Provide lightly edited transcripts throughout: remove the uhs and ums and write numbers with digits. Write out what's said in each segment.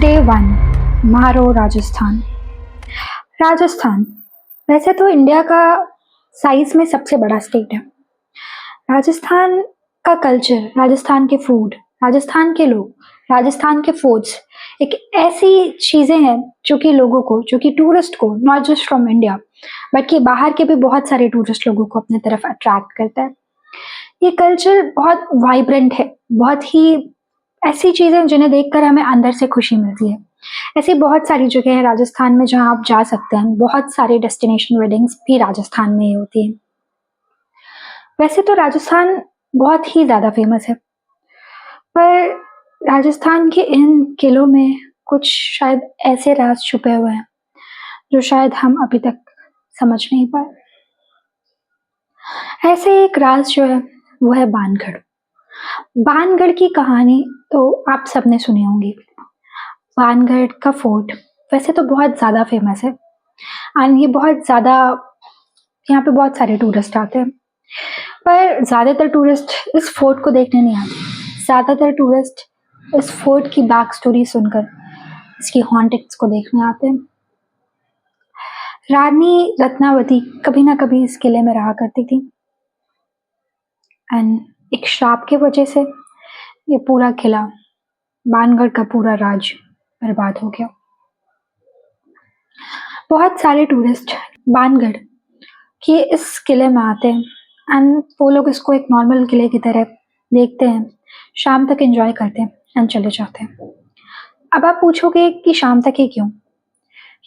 Day one, म्हारो राजस्थान। राजस्थान वैसे तो इंडिया का साइज में सबसे बड़ा स्टेट है। राजस्थान का कल्चर, राजस्थान के फूड, राजस्थान के लोग, राजस्थान के फूड्स एक ऐसी चीज़ें हैं जो कि लोगों को, जो कि टूरिस्ट को, नॉट जस्ट फ्रॉम इंडिया बल्कि बाहर के भी बहुत सारे टूरिस्ट लोगों को अपने तरफ अट्रैक्ट करता है। ये कल्चर बहुत वाइब्रेंट है, बहुत ही ऐसी चीज़ें जिन्हें देखकर हमें अंदर से खुशी मिलती है। ऐसी बहुत सारी जगह है राजस्थान में जहाँ आप जा सकते हैं। बहुत सारे डेस्टिनेशन वेडिंग्स भी राजस्थान में ही होती हैं। वैसे तो राजस्थान बहुत ही ज़्यादा फेमस है, पर राजस्थान के इन किलों में कुछ शायद ऐसे राज छुपे हुए हैं जो शायद हम अभी तक समझ नहीं पाए। ऐसे एक राज जो है वो है बानगढ़। बानगढ़ की कहानी तो आप सबने सुनी होंगी। बानगढ़ का फोर्ट वैसे तो बहुत ज़्यादा फेमस है एंड ये बहुत ज़्यादा, यहाँ पे बहुत सारे टूरिस्ट आते हैं, पर ज़्यादातर टूरिस्ट इस फोर्ट को देखने नहीं आते। ज़्यादातर टूरिस्ट इस फोर्ट की बैक स्टोरी सुनकर इसकी हॉन्टिंग्स को देखने आते हैं। रानी रत्नावती कभी ना कभी इस किले में रहा करती थी एंड एक श्राप की वजह से ये पूरा किला, बानगढ़ का पूरा राज बर्बाद हो गया। बहुत सारे टूरिस्ट बानगढ़ के इस किले में आते हैं एंड वो लोग इसको एक नॉर्मल किले की तरह देखते हैं, शाम तक एंजॉय करते हैं एंड चले जाते हैं। अब आप पूछोगे कि शाम तक ही क्यों?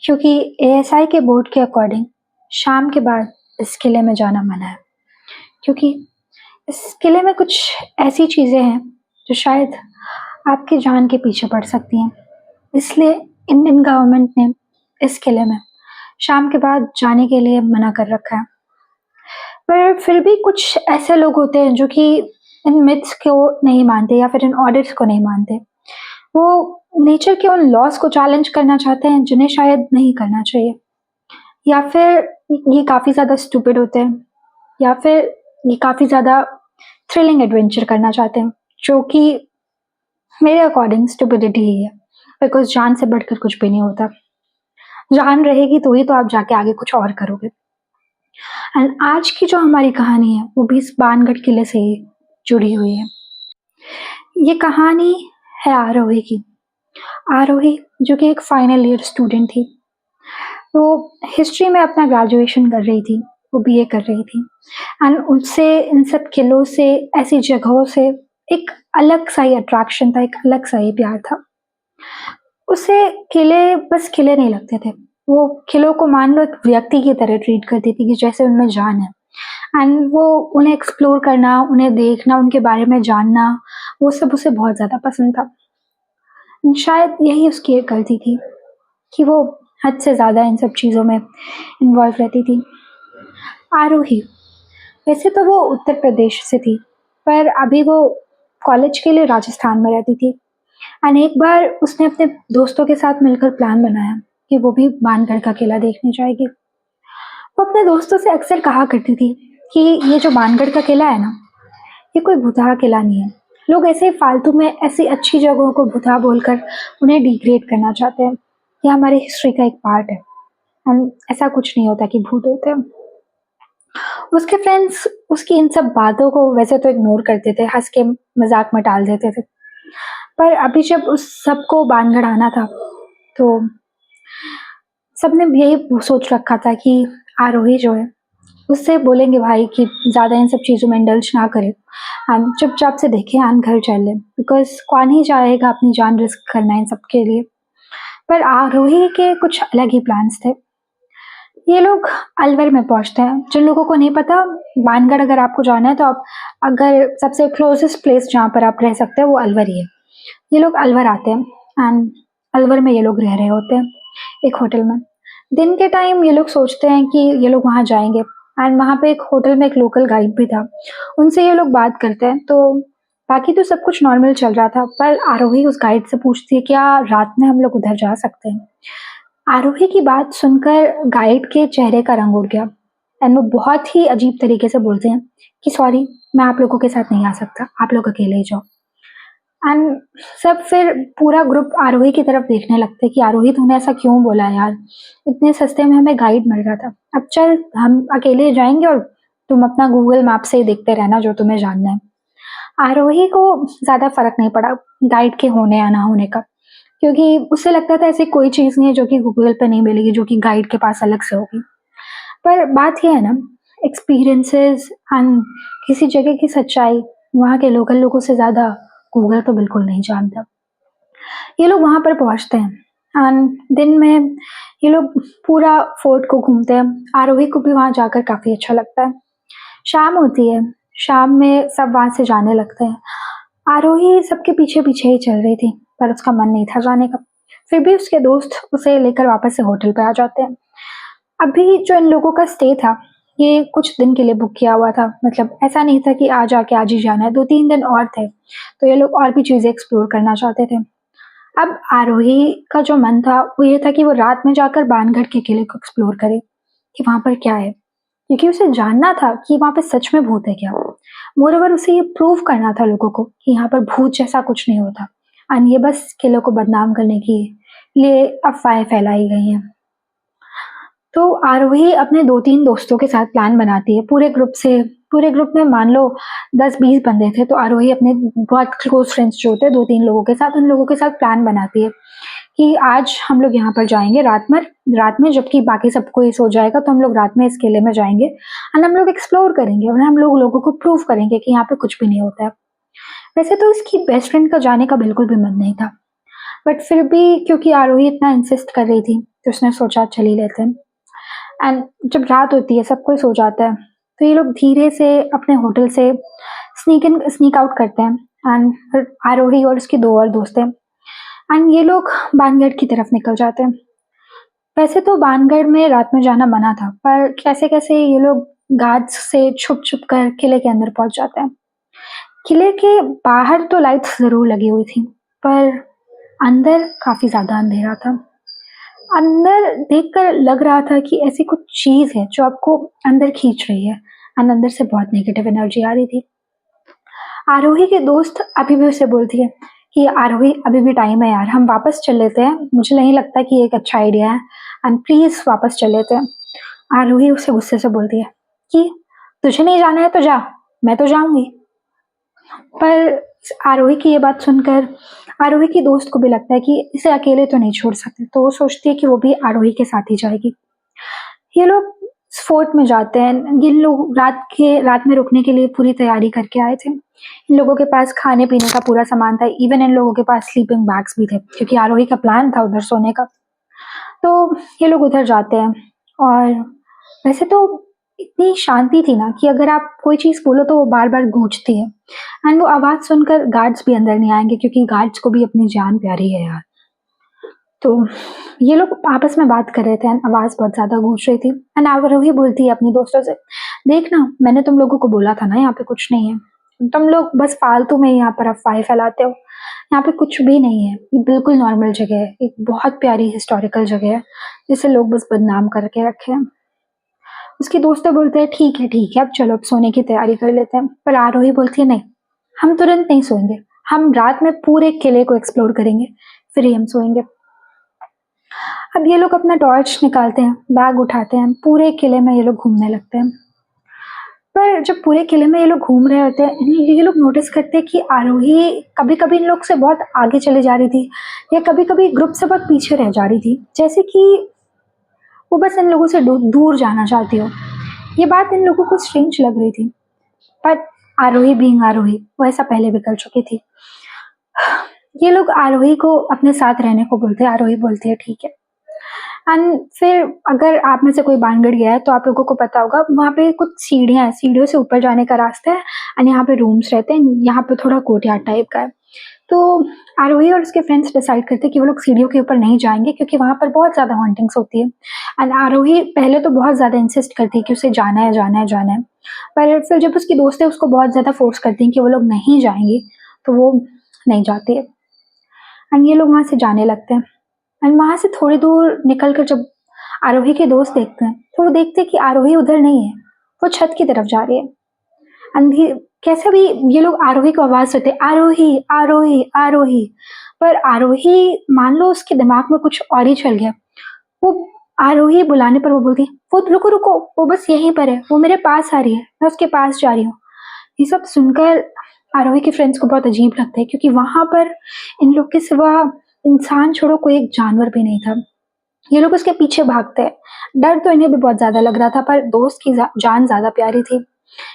क्योंकि एएसआई के बोर्ड के अकॉर्डिंग शाम के बाद इस किले में जाना मना है, क्योंकि इस किले में कुछ ऐसी चीज़ें हैं जो शायद आपकी जान के पीछे पड़ सकती हैं। इसलिए इंडियन गवर्नमेंट ने इस किले में शाम के बाद जाने के लिए मना कर रखा है। पर फिर भी कुछ ऐसे लोग होते हैं जो कि इन मिथ्स को नहीं मानते या फिर इन ऑर्डर्स को नहीं मानते। वो नेचर के उन लॉज को चैलेंज करना चाहते हैं जिन्हें शायद नहीं करना चाहिए, या फिर ये काफ़ी ज़्यादा स्टूपिड होते हैं, या फिर ये काफ़ी ज़्यादा थ्रिलिंग एडवेंचर करना चाहते हैं, जो कि मेरे अकॉर्डिंग स्टूपिडिटी ही है। बिकॉज जान से बढ़कर कुछ भी नहीं होता। जान रहेगी तो ही तो आप जाके आगे कुछ और करोगे। एंड आज की जो हमारी कहानी है वो भी इस बानगढ़ किले से ही जुड़ी हुई है। ये कहानी है आरोही की। आरोही जो कि एक फाइनल ईयर स्टूडेंट थी, वो हिस्ट्री में अपना ग्रेजुएशन कर रही थी, वो बीए कर रही थी एंड उससे इन सब किलों से, ऐसी जगहों से एक अलग सा ही अट्रैक्शन था, एक अलग सा ही प्यार था। उसे किले बस किले नहीं लगते थे, वो किलों को मान लो एक व्यक्ति की तरह ट्रीट करती थी कि जैसे उनमें जान है। एंड वो उन्हें एक्सप्लोर करना, उन्हें देखना, उनके बारे में जानना, वो सब उसे बहुत ज़्यादा पसंद था। शायद यही उसकी एक गलती थी कि वो हद से ज़्यादा इन सब चीज़ों में इन्वॉल्व रहती थी। आरोही वैसे तो वो उत्तर प्रदेश से थी, पर अभी वो कॉलेज के लिए राजस्थान में रहती थी। एंड एक बार उसने अपने दोस्तों के साथ मिलकर प्लान बनाया कि वो भी बानगढ़ का किला देखने जाएगी। वो अपने दोस्तों से अक्सर कहा करती थी कि ये जो बानगढ़ का किला है ना, ये कोई भुतहा किला नहीं है। लोग ऐसे फालतू में ऐसी अच्छी जगहों को भुतहा बोलकर उन्हें डिग्रेड करना चाहते हैं। ये हमारे हिस्ट्री का एक पार्ट है। हम ऐसा कुछ नहीं होता कि भूत होते हैं। उसके फ्रेंड्स उसकी इन सब बातों को वैसे तो इग्नोर करते थे, हंस के मजाक में टाल देते थे, पर अभी जब उस सबको बानगढ़ आना था तो सबने यही सोच रखा था कि आरोही जो है उससे बोलेंगे भाई कि ज़्यादा इन सब चीज़ों में इंडल्ज ना करे एंड चुपचाप से देखे एंड घर चल ले, बिकॉज कौन ही चाहेगा अपनी जान रिस्क करना इन सब के लिए। पर आरोही के कुछ अलग ही प्लान्स थे। ये लोग अलवर में पहुंचते हैं। जिन लोगों को नहीं पता, बानगढ़ अगर आपको जाना है तो आप, अगर सबसे क्लोजेस्ट प्लेस जहाँ पर आप रह सकते हैं वो अलवर ही है। ये लोग अलवर आते हैं एंड अलवर में ये लोग रह रहे होते हैं एक होटल में। दिन के टाइम ये लोग सोचते हैं कि ये लोग वहाँ जाएंगे एंड वहाँ पे एक होटल में एक लोकल गाइड भी था, उनसे ये लोग बात करते हैं। तो बाकी तो सब कुछ नॉर्मल चल रहा था, पर आरोही उस गाइड से पूछती है क्या रात में हम लोग उधर जा सकते हैं। आरोही की बात सुनकर गाइड के चेहरे का रंग उड़ गया एंड वो बहुत ही अजीब तरीके से बोलते हैं कि सॉरी, मैं आप लोगों के साथ नहीं आ सकता, आप लोग अकेले ही जाओ। एंड सब फिर पूरा ग्रुप आरोही की तरफ देखने लगते कि आरोही तूने ऐसा क्यों बोला यार, इतने सस्ते में हमें गाइड मिल रहा था, अब चल हम अकेले जाएंगे और तुम अपना गूगल मैप से ही देखते रहना जो तुम्हें जानना है। आरोही को ज्यादा फर्क नहीं पड़ा गाइड के होने या ना होने का, क्योंकि उसे लगता था ऐसी कोई चीज नहीं है जो कि गूगल पे नहीं मिलेगी जो कि गाइड के पास अलग से होगी। पर बात यह है ना, एक्सपीरियंसेस एंड किसी जगह की सच्चाई वहाँ के लोकल लोगों से ज्यादा गूगल तो बिल्कुल नहीं जानता। ये लोग वहां पर पहुंचते हैं एंड दिन में ये लोग पूरा फोर्ट को घूमते हैं। आरोही को भी वहां जाकर काफी अच्छा लगता है। शाम होती है, शाम में सब वहां से जाने लगते हैं। आरोही सबके पीछे पीछे ही चल रही थी पर उसका मन नहीं था जाने का। फिर भी उसके दोस्त उसे लेकर वापस से होटल पे आ जाते हैं। अभी जो इन लोगों का स्टे था ये कुछ दिन के लिए बुक किया हुआ था, मतलब ऐसा नहीं था कि आज आके आज ही जाना है, 2-3 दिन और थे, तो ये लोग और भी चीजें एक्सप्लोर करना चाहते थे। अब आरोही का जो मन था वो ये था कि वो रात में जाकर बानगढ़ के किले को एक्सप्लोर करे कि वहां पर क्या है, क्योंकि उसे जानना था कि वहां पे सच में भूत है क्या। मोर ओवर उसे ये प्रूव करना था लोगों को कि यहाँ पर भूत जैसा कुछ नहीं होता और ये बस किले को बदनाम करने के लिए अफवाहें फैलाई गई हैं। तो आरोही अपने 2-3 दोस्तों के साथ प्लान बनाती है पूरे ग्रुप से। पूरे ग्रुप में मान लो 10-20 बंदे थे, तो आरोही अपने बहुत क्लोज फ्रेंड्स जो थे 2-3 लोगों के साथ, उन लोगों के साथ प्लान बनाती है कि आज हम लोग यहाँ पर जाएंगे रात में जबकि बाकी सब कोई सो जाएगा, तो हम लोग रात में इस किले में जाएंगे और हम लोग एक्सप्लोर करेंगे और हम लोग लोगों को प्रूव करेंगे कि यहाँ पे कुछ भी नहीं होता है। वैसे तो इसकी बेस्ट फ्रेंड का जाने का बिल्कुल भी मन नहीं था, बट फिर भी क्योंकि आरोही इतना इंसिस्ट कर रही थी तो उसने सोचा चल ही लेते हैं। एंड जब रात होती है सब कोई सो जाता है, तो ये लोग धीरे से अपने होटल से स्नीक आउट करते हैं एंड आरोही और उसके 2 और दोस्त हैं एंड ये लोग बानगढ़ की तरफ निकल जाते हैं। वैसे तो बानगढ़ में रात में जाना मना था, पर कैसे कैसे ये लोग गार्ड्स से छुप छुप कर किले के अंदर पहुंच जाते हैं। किले के बाहर तो लाइट्स जरूर लगी हुई थी, पर अंदर काफी ज्यादा अंधेरा था। अंदर देखकर लग रहा था कि ऐसी कुछ चीज है जो आपको अंदर खींच रही है एंड अंदर से बहुत नेगेटिव एनर्जी आ रही थी। आरोही के दोस्त अभी भी उसे बोलती है कि आरोही अभी भी टाइम है यार, हम वापस चल लेते हैं, मुझे नहीं लगता कि ये एक अच्छा आइडिया है एंड प्लीज वापस चल लेते हैं। आरोही उसे गुस्से से बोलती है कि तुझे नहीं जाना है तो जा, मैं तो जाऊंगी। पर आरोही की ये बात सुनकर आरोही की दोस्त को भी लगता है कि इसे अकेले तो नहीं छोड़ सकते, तो वो सोचती है कि वो भी आरोही के साथ ही जाएगी। ये लोग फोर्ट में जाते हैं। ये लोग रात में रुकने के लिए पूरी तैयारी करके आए थे। इन लोगों के पास खाने पीने का पूरा सामान था, इवन इन लोगों के पास स्लीपिंग बैग्स भी थे क्योंकि आरोही का प्लान था उधर सोने का। तो ये लोग उधर जाते हैं और वैसे तो इतनी शांति थी ना कि अगर आप कोई चीज बोलो तो वो बार बार गूंजती है एंड वो आवाज सुनकर गार्ड्स भी अंदर नहीं आएंगे क्योंकि गार्ड्स को भी अपनी जान प्यारी है यार। तो ये लोग आपस में बात कर रहे थे एंड आवाज बहुत ज्यादा गूंज रही थी एंड आरोही बोलती है अपनी दोस्तों से, देखना मैंने तुम लोगों को बोला था ना यहाँ पे कुछ नहीं है, तुम लोग बस फालतू में यहाँ पर अफवाहें फैलाते हो, यहाँ पे कुछ भी नहीं है, ये बिल्कुल नॉर्मल जगह है, एक बहुत प्यारी हिस्टोरिकल जगह है जिसे लोग बस बदनाम करके रखे हैं। उसके दोस्त तो बोलते हैं ठीक है अब चलो अब सोने की तैयारी कर लेते हैं, पर आरोही बोलती है नहीं, हम तुरंत नहीं सोएंगे, हम रात में पूरे किले को एक्सप्लोर करेंगे फिर ही हम सोएंगे। अब ये लोग अपना टॉर्च निकालते हैं, बैग उठाते हैं, पूरे किले में ये लोग घूमने लगते हैं। पर जब पूरे किले में ये लोग घूम रहे होते हैं ये लोग नोटिस करते हैं कि आरोही कभी कभी इन लोग से बहुत आगे चले जा रही थी या कभी कभी ग्रुप से बहुत पीछे रह जा रही थी, जैसे कि वो बस इन लोगों से दूर जाना चाहती हो। ये बात इन लोगों को स्ट्रेंज लग रही थी, पर आरोही बीइंग आरोही वो ऐसा पहले भी कर चुकी थी। ये लोग आरोही को अपने साथ रहने को बोलते हैं, आरोही बोलती है ठीक है। एंड फिर अगर आप में से कोई बानगढ़ गया है तो आप लोगों को पता होगा वहाँ पे कुछ सीढ़ियाँ हैं, सीढ़ियों से ऊपर जाने का रास्ता है एंड यहाँ पे रूम्स रहते हैं, यहाँ पे थोड़ा कोर्टयार्ड टाइप का है। तो आरोही और उसके फ्रेंड्स डिसाइड करते हैं कि वो लोग सीढ़ियों के ऊपर नहीं जाएंगे क्योंकि वहाँ पर बहुत ज़्यादा हॉन्टिंग्स होती है एंड आरोही पहले तो बहुत ज़्यादा इंसिस्ट करती है कि उसे जाना है जाना है जाना है, पर फिर जब उसकी दोस्त है उसको बहुत ज़्यादा फोर्स करती हैं कि वो लोग नहीं जाएंगी तो वो नहीं जाती है एंड ये लोग वहाँ से जाने लगते हैं। एंड वहां से थोड़ी दूर निकल कर जब आरोही के दोस्त देखते हैं तो वो देखते हैं कि आरोही उधर नहीं है, वो छत की तरफ जा रही है। अंधी कैसे भी ये लोग आरोही को आवाज देते, आरोही आरोही आरोही, पर आरोही मान लो उसके दिमाग में कुछ और ही चल गया। वो आरोही बुलाने पर वो बोलती, वो रुको रुको, वो बस यहीं पर है, वो मेरे पास आ रही है, मैं उसके पास जा रही हूँ। ये सब सुनकर आरोही के फ्रेंड्स को बहुत अजीब लगता है, क्योंकि वहां पर इन लोग के सिवा इंसान छोड़ो कोई एक जानवर भी नहीं था। ये लोग उसके पीछे भागते हैं। डर तो इन्हें भी बहुत ज्यादा लग रहा था, पर दोस्त की जान ज्यादा प्यारी थी।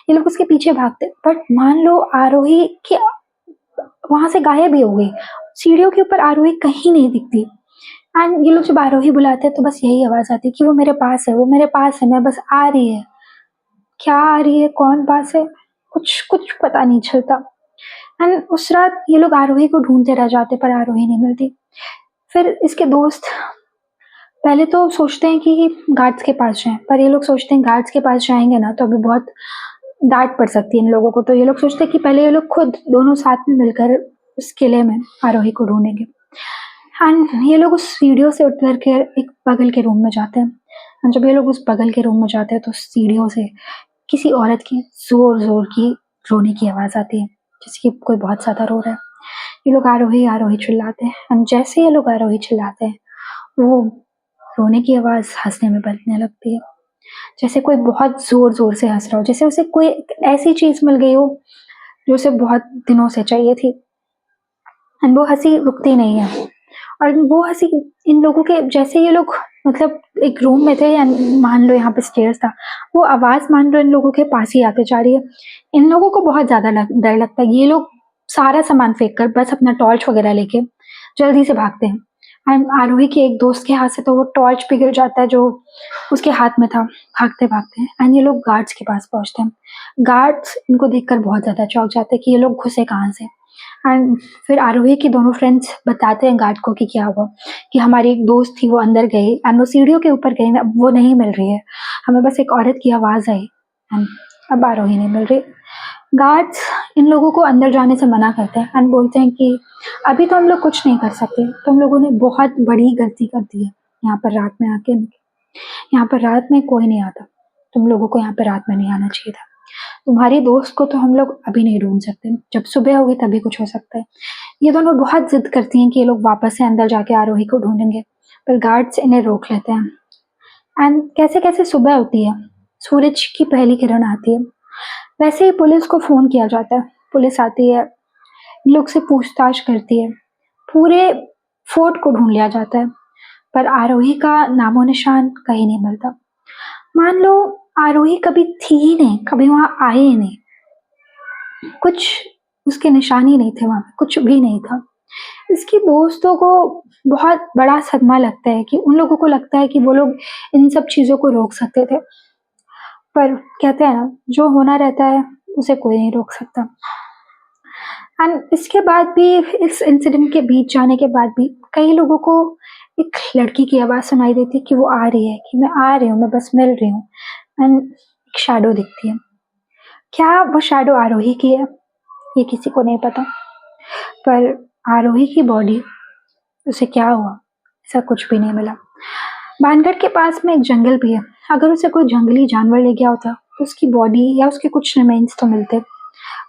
ये लोग उसके पीछे भागते, बट मान लो आरोही की वहां से गायब ही हो गई। सीढ़ियों के ऊपर आरोही कहीं नहीं दिखती। एंड ये लोग जब आरोही बुलाते हैं तो बस यही आवाज आती है कि वो मेरे पास है, वो मेरे पास है, मैं बस आ रही है। क्या आ रही है, कौन पास है, कुछ कुछ पता नहीं चलता। एंड उस रात ये लोग आरोही को ढूंढते रह जाते, पर आरोही नहीं मिलती। फिर इसके दोस्त पहले तो सोचते हैं कि गार्ड्स के पास जाएं, पर ये लोग सोचते हैं गार्ड्स के पास जाएंगे ना तो अभी बहुत डांट पड़ सकती है इन लोगों को। तो ये लोग सोचते हैं कि पहले ये लोग खुद दोनों साथ में मिलकर उस किले में आरोही को ढूंढेंगे। एंड ये लोग उस सीढ़ियों से उतर के एक बगल के रूम में जाते हैं। एंड जब ये लोग उस बगल के रूम में जाते हैं तो सीढ़ियों से किसी औरत की जोर जोर की रोने की आवाज आती है, जैसे कि कोई बहुत ज्यादा रो रहा है। ये लोग आरोही आरोही चिल्लाते हैं। एंड जैसे ये लोग आरोही चिल्लाते हैं, वो रोने की आवाज हंसने में बदलने लगती है, जैसे कोई बहुत जोर जोर से हंस रहा हो, जैसे उसे कोई ऐसी चीज मिल गई हो जो उसे बहुत दिनों से चाहिए थी। एंड वो हंसी रुकती नहीं है। और वो हंसी इन लोगों के, जैसे ये लोग मतलब एक रूम में थे, या मान लो यहाँ पे स्टेयर्स था, वो आवाज मान लो इन लोगों के पास ही आते जा रही है। इन लोगों को बहुत ज्यादा डर लगता है। ये लोग सारा सामान फेंक कर बस अपना टॉर्च वगैरह लेके जल्दी से भागते हैं। एंड आरोही के एक दोस्त के हाथ से तो वो टॉर्च भी गिर जाता है जो उसके हाथ में था, भागते भागते। एंड ये लोग गार्ड्स के पास पहुंचते हैं। गार्ड्स इनको देखकर बहुत ज्यादा चौंक जाते हैं कि ये लोग घुसे कहाँ से। एंड फिर आरोही की दोनों फ्रेंड्स बताते हैं गार्ड को कि क्या हुआ, कि हमारी एक दोस्त थी, वो अंदर गई एंड वो सीढ़ियों के ऊपर गई, अब वो नहीं मिल रही है, हमें बस एक औरत की आवाज आई एंड अब आरोही नहीं मिल रही। गार्ड्स इन लोगों को अंदर जाने से मना करते हैं एंड बोलते हैं कि अभी तो हम लोग कुछ नहीं कर सकते, तुम लोगों ने बहुत बड़ी गलती कर दी है यहाँ पर रात में आके। यहाँ पर रात में कोई नहीं आता, तुम लोगों को यहाँ पर रात में नहीं आना चाहिए था। तुम्हारी दोस्त को तो हम लोग अभी नहीं ढूंढ सकते, जब सुबह होगी तभी कुछ हो सकता है। ये दोनों बहुत जिद करती हैं कि ये लोग वापस से अंदर जाके आरोही को ढूंढेंगे, पर गार्ड्स इन्हें रोक लेते हैं। एंड कैसे कैसे सुबह होती है, सूरज की पहली किरण आती है, वैसे ही पुलिस को फोन किया जाता है। पुलिस आती है, इन लोग से पूछताछ करती है, पूरे फोर्ट को ढूंढ लिया जाता है, पर आरोही का नामो निशान कहीं नहीं मिलता। मान लो आरोही कभी थी ही नहीं, कभी वहां आई ही नहीं, कुछ उसके निशान ही नहीं थे, वहां पे कुछ भी नहीं था। इसके दोस्तों को बहुत बड़ा सदमा लगता है, कि उन लोगों को लगता है कि वो लोग इन सब चीजों को रोक सकते थे, पर कहते हैं ना, जो होना रहता है उसे कोई नहीं रोक सकता। एंड इसके बाद भी, इस इंसिडेंट के बीच जाने के बाद भी कई लोगों को एक लड़की की आवाज सुनाई देती है कि वो आ रही है, कि मैं आ रही हूँ, मैं बस मिल रही हूँ। एंड एक शैडो दिखती है। क्या वो शैडो आरोही की है, ये किसी को नहीं पता, पर आरोही की बॉडी, उसे क्या हुआ, ऐसा कुछ भी नहीं मिला। बानगढ़ के पास में एक जंगल भी है, अगर उसे कोई जंगली जानवर ले गया होता तो उसकी बॉडी या उसके कुछ रिमेन्स तो मिलते,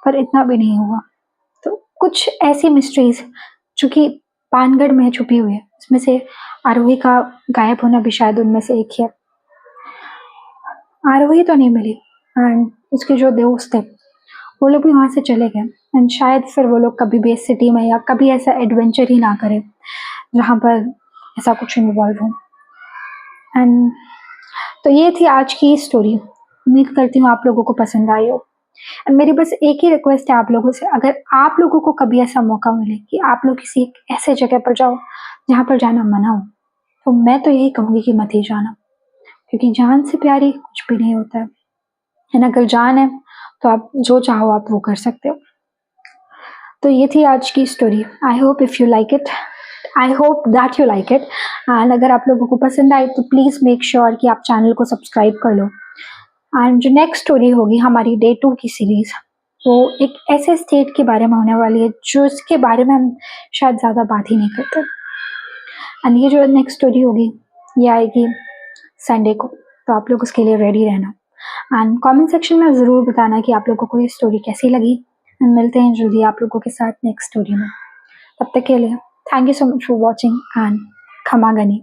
पर इतना भी नहीं हुआ। तो कुछ ऐसी मिस्ट्रीज जो कि पानगढ़ में छुपी हुई है, उसमें से आरोही का गायब होना भी शायद उनमें से एक है। आरोही तो नहीं मिली, एंड उसके जो दोस्त थे वो लोग भी वहां से चले गए। एंड शायद फिर वो लोग कभी भी इस सिटी में या कभी ऐसा एडवेंचर ही ना करें जहाँ पर ऐसा कुछ इन्वॉल्व हो। एंड तो ये थी आज की स्टोरी। उम्मीद करती हूँ आप लोगों को पसंद आई हो। एंड मेरी बस एक ही रिक्वेस्ट है आप लोगों से, अगर आप लोगों को कभी ऐसा मौका मिले कि आप लोग किसी एक ऐसे जगह पर जाओ जहाँ पर जाना मना हो, तो मैं तो यही कहूँगी कि मत ही जाना, क्योंकि जान से प्यारी कुछ भी नहीं होता है। एंड अगर जान है तो आप जो चाहो आप वो कर सकते हो। तो ये थी आज की story. I hope if you like it, I hope that you like it. And अगर आप लोगों को पसंद आए तो प्लीज़ मेक श्योर कि आप चैनल को सब्सक्राइब कर लो। एंड जो नेक्स्ट स्टोरी होगी हमारी डे 2 की सीरीज, वो एक ऐसे स्टेट के बारे में होने वाली है जो इसके बारे में हम शायद ज़्यादा बात ही नहीं करते। एंड ये जो नेक्स्ट स्टोरी होगी ये आएगी संडे को, तो आप लोग उसके लिए रेडी रहना। एंड कमेंट सेक्शन में ज़रूर बताना कि आप लोगों को ये स्टोरी कैसी लगी। एंड मिलते हैं जल्दी आप लोगों के साथ नेक्स्ट स्टोरी में। तब तक के लिए thank you so much for watching and खमा गनी।